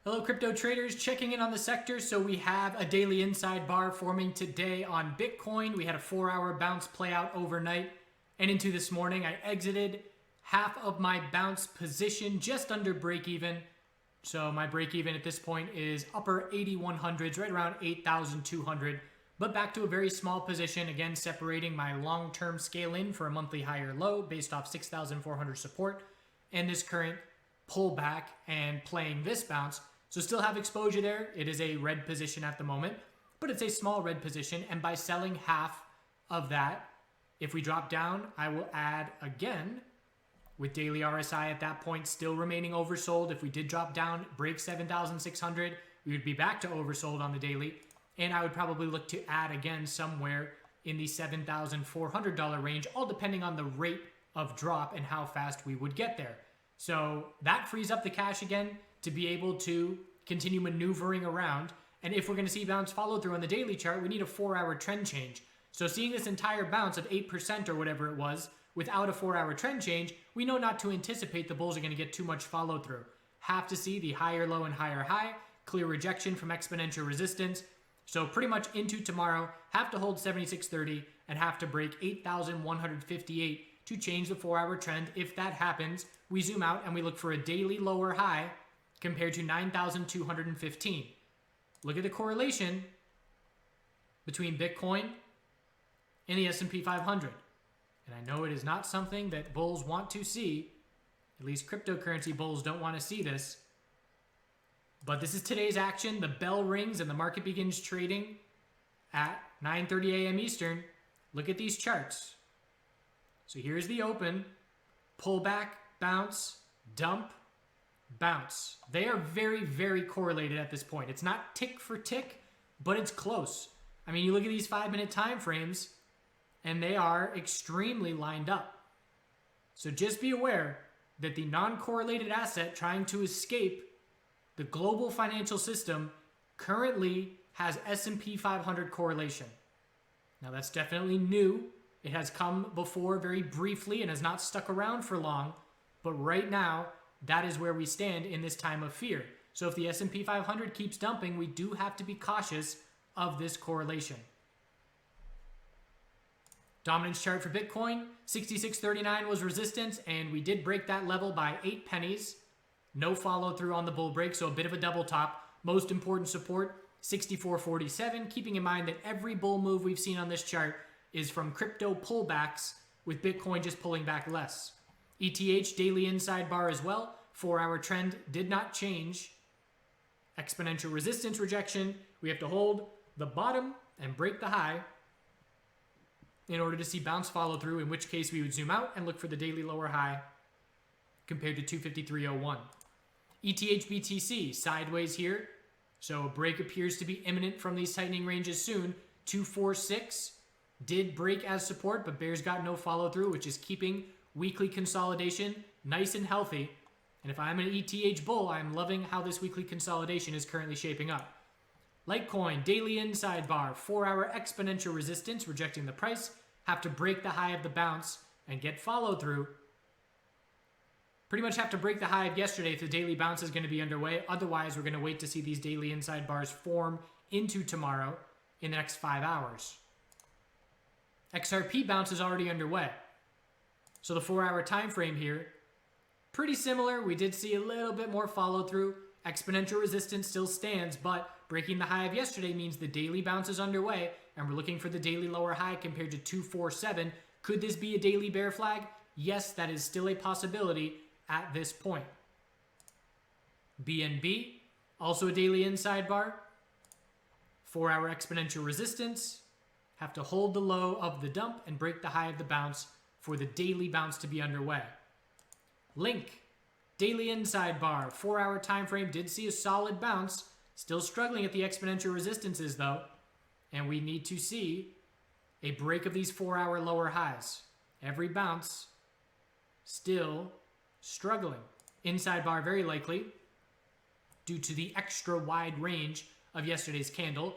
Hello crypto traders, checking in on the sector. So we have a daily inside bar forming today on Bitcoin. We had a 4-hour bounce play out overnight and into this morning. I exited half of my bounce position just under break even. So my break even at this point is upper 8100s, right around 8,200. But back to a very small position, again separating my long-term scale in for a monthly higher low based off 6,400 support and this current pullback and playing this bounce. So still have exposure there. It is a red position at the moment, but it's a small red position. And by selling half of that, if we drop down, I will add again with daily RSI at that point still remaining oversold. If we did drop down, break 7,600, we would be back to oversold on the daily. And I would probably look to add again somewhere in the $7,400 range, all depending on the rate of drop and how fast we would get there. So that frees up the cash again to be able to continue maneuvering around. And if we're going to see bounce follow through on the daily chart, we need a 4-hour trend change. So seeing this entire bounce of 8% or whatever it was without a 4-hour trend change, we know not to anticipate the bulls are going to get too much follow through. Have to see the higher low and higher high, clear rejection from exponential resistance. So pretty much into tomorrow, have to hold 7630 and have to break 8,158 to change the 4-hour trend. If that happens, we zoom out and we look for a daily lower high compared to 9,215. Look at the correlation between Bitcoin and the S&P 500. And I know it is not something that bulls want to see. At least cryptocurrency bulls don't want to see this. But this is today's action. The bell rings and the market begins trading at 9:30 a.m. Eastern. Look at these charts. So here's the open, pullback, bounce, dump, bounce. They are very, very correlated at this point. It's not tick for tick, but it's close. I mean, you look at these 5-minute time frames, and they are extremely lined up. So just be aware that the non-correlated asset trying to escape the global financial system currently has S&P 500 correlation. Now that's definitely new. It has come before very briefly and has not stuck around for long. But right now, that is where we stand in this time of fear. So if the S&P 500 keeps dumping, we do have to be cautious of this correlation. Dominance chart for Bitcoin, 66.39 was resistance, and we did break that level by 8 pennies. No follow through on the bull break, so a bit of a double top. Most important support, 64.47, keeping in mind that every bull move we've seen on this chart is from crypto pullbacks, with Bitcoin just pulling back less. ETH daily inside bar as well. 4-hour trend did not change. Exponential resistance rejection. We have to hold the bottom and break the high in order to see bounce follow through, in which case we would zoom out and look for the daily lower high compared to 253.01. ETH BTC sideways here. So a break appears to be imminent from these tightening ranges soon. 246 did break as support, but bears got no follow through, which is keeping weekly consolidation nice and healthy. And if I'm an ETH bull, I'm loving how this weekly consolidation is currently shaping up. Litecoin, daily inside bar, 4-hour exponential resistance, rejecting the price. Have to break the high of the bounce and get follow through. Pretty much have to break the high of yesterday if the daily bounce is going to be underway. Otherwise, we're going to wait to see these daily inside bars form into tomorrow in the next 5 hours. XRP bounce is already underway. So the 4-hour time frame here, pretty similar. We did see a little bit more follow through. Exponential resistance still stands, but breaking the high of yesterday means the daily bounce is underway, and we're looking for the daily lower high compared to 247. Could this be a daily bear flag? Yes, that is still a possibility at this point. BNB, also a daily inside bar. 4-hour exponential resistance. Have to hold the low of the dump and break the high of the bounce for the daily bounce to be underway. Link, daily inside bar, 4-hour time frame, did see a solid bounce. Still struggling at the exponential resistances though. And we need to see a break of these 4-hour lower highs. Every bounce still struggling. Inside bar very likely due to the extra wide range of yesterday's candle.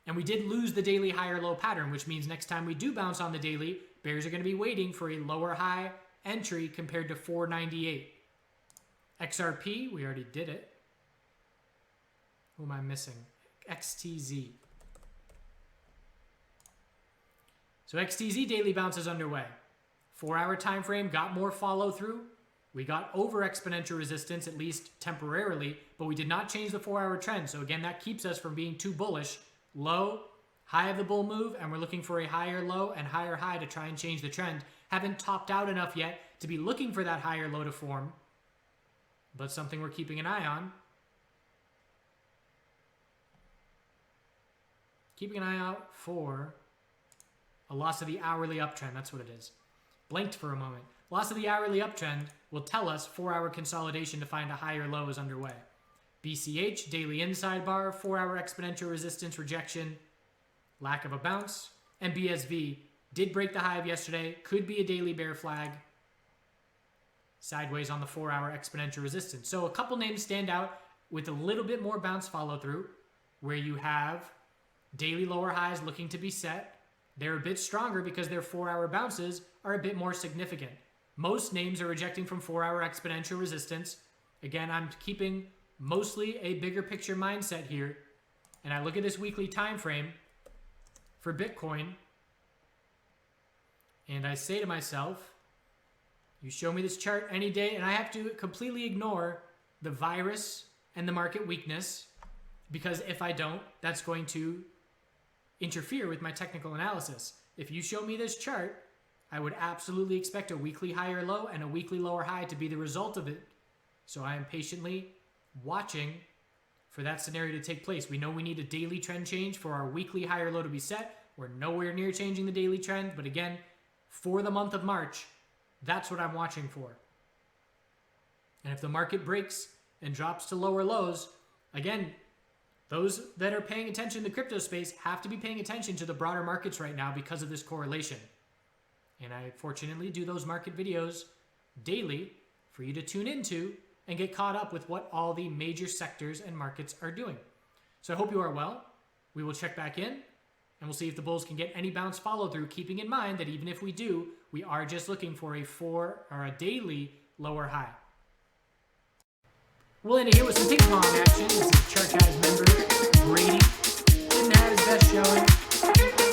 And we did lose the daily higher low pattern, which means next time we do bounce on the daily, bears are going to be waiting for a lower high entry compared to 498. XRP, we already did it. Who am I missing? XTZ. So XTZ daily bounce is underway. 4-hour time frame got more follow through. We got over exponential resistance, at least temporarily, but we did not change the 4-hour trend. So again, that keeps us from being too bullish. Low, high of the bull move, and we're looking for a higher low and higher high to try and change the trend. Haven't topped out enough yet to be looking for that higher low to form, but something we're keeping an eye on. Keeping an eye out for a loss of the hourly uptrend. That's what it is. Blanked for a moment. Loss of the hourly uptrend will tell us 4-hour consolidation to find a higher low is underway. BCH, daily inside bar, 4-hour exponential resistance rejection, lack of a bounce. And BSV did break the high of yesterday, could be a daily bear flag. Sideways on the 4-hour exponential resistance. So a couple names stand out with a little bit more bounce follow through, where you have daily lower highs looking to be set. They're a bit stronger because their 4-hour bounces are a bit more significant. Most names are rejecting from 4-hour exponential resistance. Again, I'm keeping mostly a bigger picture mindset here. And I look at this weekly time frame for Bitcoin, and I say to myself, you show me this chart any day, and I have to completely ignore the virus and the market weakness, because if I don't, that's going to interfere with my technical analysis. If you show me this chart, I would absolutely expect a weekly higher low and a weekly lower high to be the result of it. So I am patiently watching for that scenario to take place. We know we need a daily trend change for our weekly higher low to be set. We're nowhere near changing the daily trend, but again, for the month of March, that's what I'm watching for. And if the market breaks and drops to lower lows, again, those that are paying attention in the crypto space have to be paying attention to the broader markets right now because of this correlation. And I fortunately do those market videos daily for you to tune into and get caught up with what all the major sectors and markets are doing. So I hope you are well. We will check back in, and we'll see if the bulls can get any bounce follow through, keeping in mind that even if we do, we are just looking for a daily lower high. We'll end it here with some ping pong action. This is Chart Guys member Brady. Didn't have his best showing.